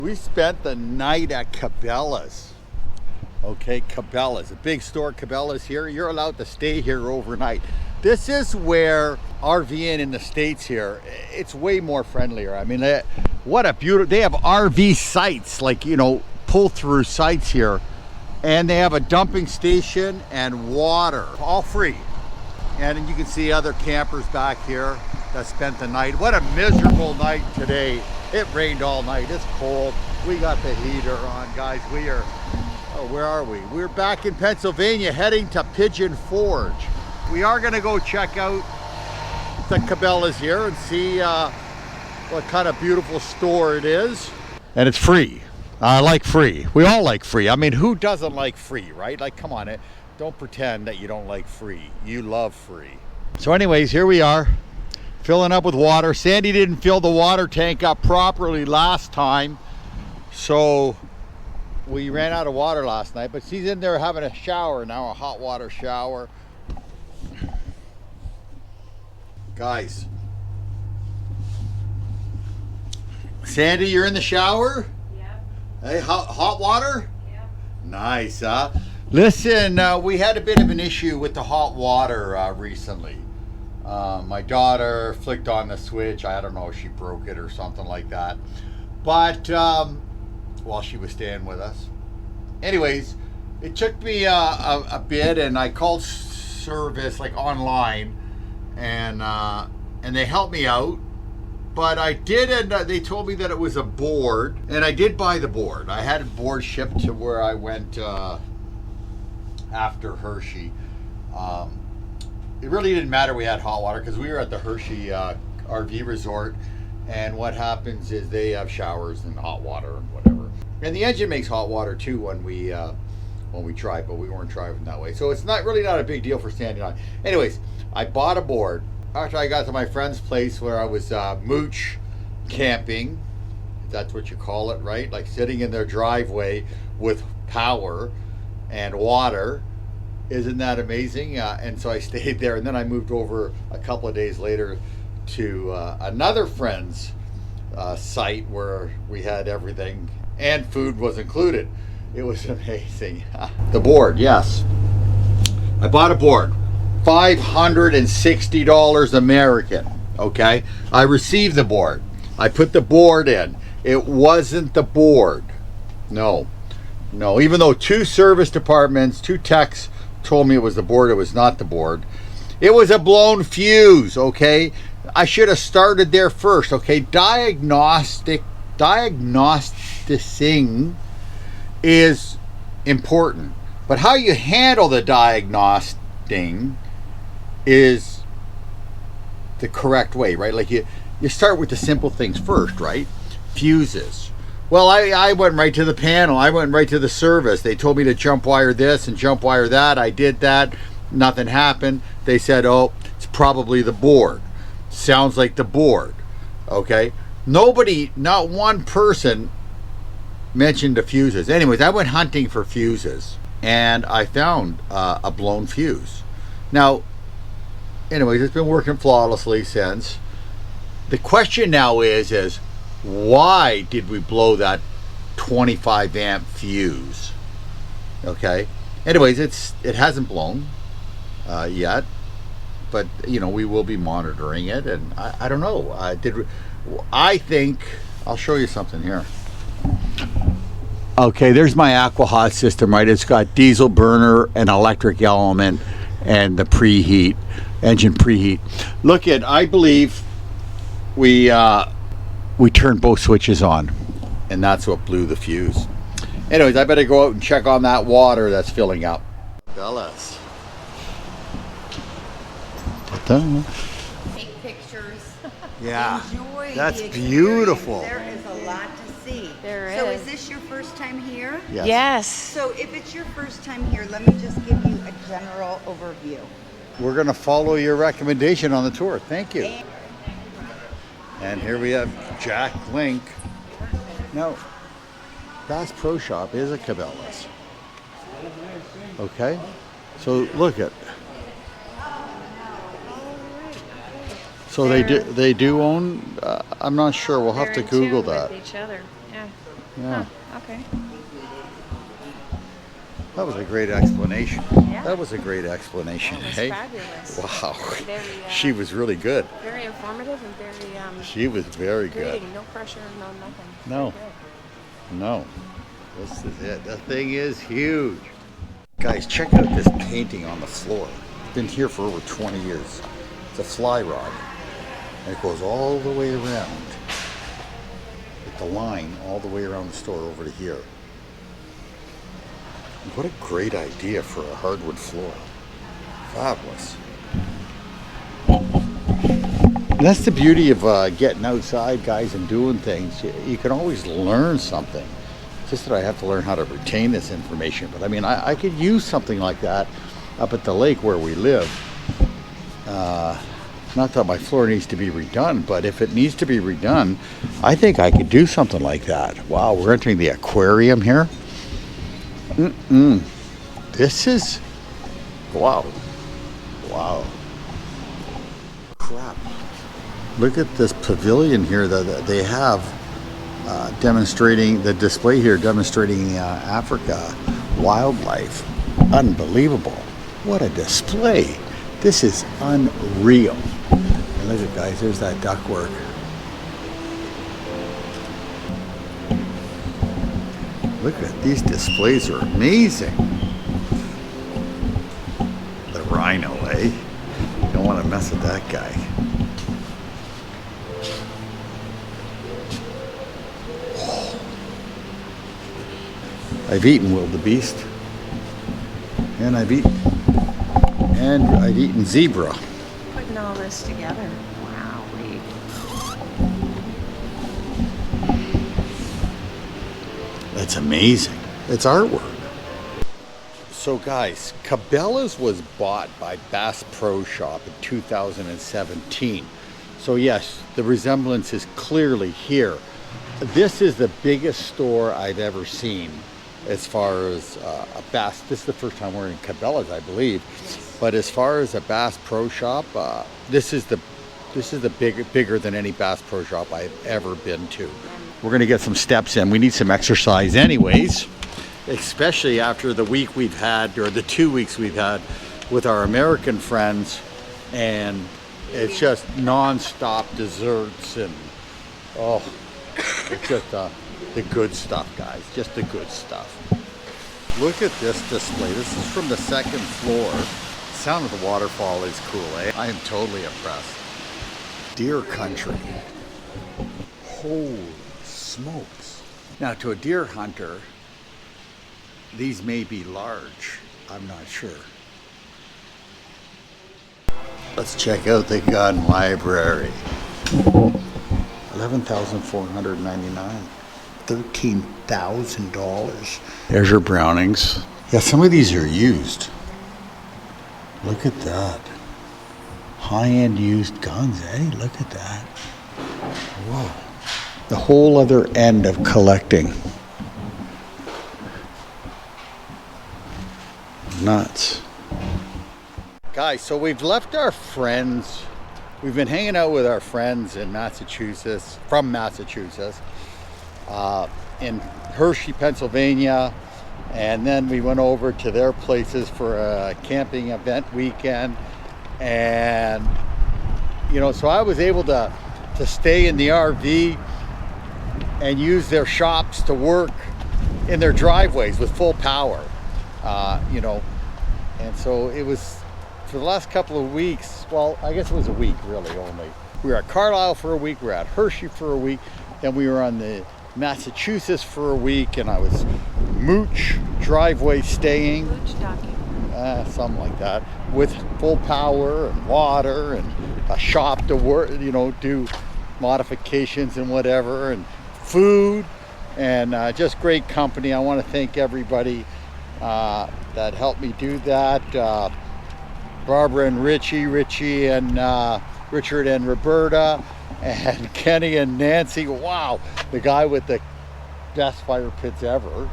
We spent the night at Cabelas. Okay, Cabelas, a big store, Cabelas here. You're allowed to stay here overnight. This is where RVing in the States here, it's way more friendlier. I mean, what a beautiful, they have RV sites, like, you know, pull through sites here. And they have a dumping station and water, all free. And you can see other campers back here that spent the night. What a miserable night today. It rained all night, it's cold. We got the heater on, guys. We are, oh, where are we? We're back in Pennsylvania heading to Pigeon Forge. We are gonna go check out the Cabelas here and see what kind of beautiful store it is. And it's free. I like free. We all like free. I mean, who doesn't like free, right? Like, come on, don't pretend that you don't like free. You love free. So anyways, here we are, filling up with water. Sandy didn't fill the water tank up properly last time, so we ran out of water last night, but she's in there having a shower now, a hot water shower. Guys, Sandy, you're in the shower? Hey, hot water? Yeah. Nice, huh? Listen, we had a bit of an issue with the hot water recently. My daughter flicked on the switch. I don't know if she broke it or something like that. But while she was staying with us. Anyways, it took me a bit, and I called service like online, and they helped me out. But I did, and they told me that it was a board, and I did buy the board. I had a board shipped to where I went after Hershey. It really didn't matter we had hot water because we were at the Hershey RV resort, and what happens is they have showers and hot water and whatever. And the engine makes hot water too when we tried, but we weren't driving that way. So it's not a big deal for Sandy and I. Anyways, I bought a board. After I got to my friend's place where I was mooch camping, if that's what you call it, right? Like sitting in their driveway with power and water. Isn't that amazing? And so I stayed there, and then I moved over a couple of days later to another friend's site where we had everything, and food was included. It was amazing. The board, yes. I bought a board. $560 American, okay? I received the board. I put the board in. It wasn't the board. No, even though two service departments, two techs told me it was the board, it was not the board. It was a blown fuse, okay? I should have started there first, okay? Diagnosticing is important, but how you handle the diagnosing is the correct way, right? Like you start with the simple things first, right? Fuses. Well, I went right to the panel. I went right to the service. They told me to jump wire this and jump wire that. I did that. Nothing happened. They said, oh, it's probably the board. Sounds like the board. Okay? Nobody, not one person mentioned the fuses. Anyways, I went hunting for fuses, and I found a blown fuse. Now, anyways, it's been working flawlessly since. The question now is why did we blow that 25 amp fuse? Okay. Anyways, it hasn't blown yet, but you know, we will be monitoring it, and I don't know. I think I'll show you something here. Okay, there's my AquaHot system, right? It's got diesel burner and electric element and the preheat. Engine preheat. Look at, I believe we turned both switches on, and that's what blew the fuse. Anyways, I better go out and check on that water that's filling up. Bellas. Take pictures. Yeah. Enjoy. That's beautiful. There is a lot to see. So is this your first time here? Yes. Yes. So if it's your first time here, let me just give you a general overview. We're going to follow your recommendation on the tour. Thank you. And here we have Jack Link. Now, Bass Pro Shop is a Cabelas. Okay? So look at. So they do own. I'm not sure. We'll have to Google that. With each other. Yeah. Yeah. Huh, okay. That was a great explanation. Yeah. That was a great explanation. That was Hey. fabulous. Wow. Very, She was really good. very informative and very She was very good. greeting. No pressure, no nothing. No. Very good. No. This is it. The thing is huge. Guys, check out this painting on the floor. It's been here for over 20 years. It's a fly rod. And it goes all the way around. With the line all the way around the store over to here. What a great idea for a hardwood floor. Fabulous. That's the beauty of getting outside, guys, and doing things. You can always learn something. Just that I have to learn how to retain this information. But I mean, I could use something like that up at the lake where we live. Not that my floor needs to be redone, but if it needs to be redone, I think I could do something like that. Wow, we're entering the aquarium here. This is, wow. Wow. Crap. Look at this pavilion here that they have demonstrating, the display here demonstrating Africa wildlife. Unbelievable. What a display. This is unreal. And look at, guys, there's that ductwork. Look at these displays, are amazing. The rhino, eh? You don't want to mess with that guy. I've eaten wildebeest, and I've eaten zebra. Putting all this together. Wow. That's amazing. It's artwork. So guys, Cabelas was bought by Bass Pro Shop in 2017. So yes, the resemblance is clearly here. This is the biggest store I've ever seen as far as a bass. This is the first time we're in Cabelas, I believe. But as far as a Bass Pro Shop, this is the bigger than any Bass Pro Shop I've ever been to. We're gonna get some steps in. We need some exercise anyways, especially after the week we've had, or the 2 weeks we've had with our American friends, and it's just non-stop desserts and, oh, it's just the good stuff, guys, just the good stuff. Look at this display. This is from the second floor. The sound of the waterfall is cool, eh? I am totally impressed. Deer country. Holy smokes. Now, to a deer hunter, these may be large. I'm not sure. Let's check out the gun library. $11,499. $13,000. There's your Brownings. Yeah, some of these are used. Look at that. High-end used guns, eh? Look at that. Whoa. The whole other end of collecting. Nuts. Guys, so we've left our friends. We've been hanging out with our friends in Massachusetts, from Massachusetts, in Hershey, Pennsylvania, and then we went over to their places for a camping event weekend. And you know, so I was able to stay in the RV and use their shops to work in their driveways with full power, you know. And so it was, for the last couple of weeks, well, I guess it was a week really only. We were at Carlisle for a week, we were at Hershey for a week, then we were on the Massachusetts for a week, and I was mooch driveway staying. Mooch docking. Something like that, with full power and water and a shop to work, you know, do modifications and whatever, and food, and just great company. I want to thank everybody that helped me do that. Barbara and Richie and Richard and Roberta and Kenny and Nancy. Wow, the guy with the best fire pits ever.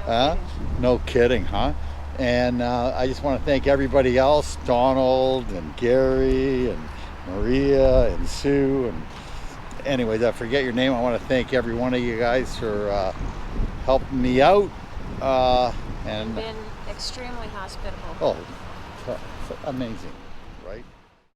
Yeah. No kidding, huh? And I just want to thank everybody else, Donald and Gary and Maria and Sue anyways, I forget your name. I want to thank every one of you guys for helping me out. And Been extremely hospitable. oh, amazing, right?